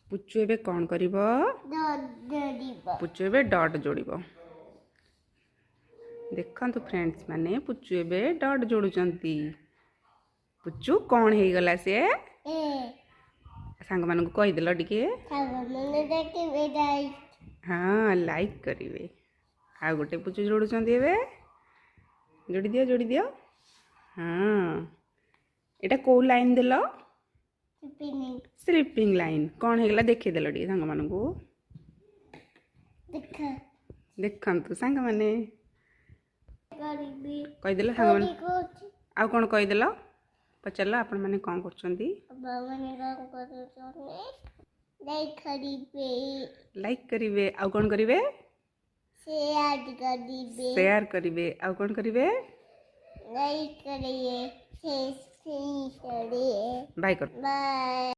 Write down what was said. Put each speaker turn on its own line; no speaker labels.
पुच्चू एबे कौन करिबो पुच्चू एबे डॉट जोड़िबो देखंतु फ्रेंड्स माने पुच्चू एबे डॉट जोड़ुचंती पुच्चू कौन हे गला से सांग मानू कहि देलो टिके हाँ लाइक करिवे आ गोटे पुच्चू जोड़ुचंती एबे जोड़ी दियो हाँ एटा को लाइन देलो स्लीपिंग लाइन कौन हेगला देखि देलो टिके सांग मानू देखंतु सांग माने कहि देलो सांग माने आ कोन कहि देलो पचारलो आपण माने कोन करछंती लाइक करिवे आ कोन करिवे शेयर करिवे आ कोन करिवे लाइक करिवे बाय कर बाय।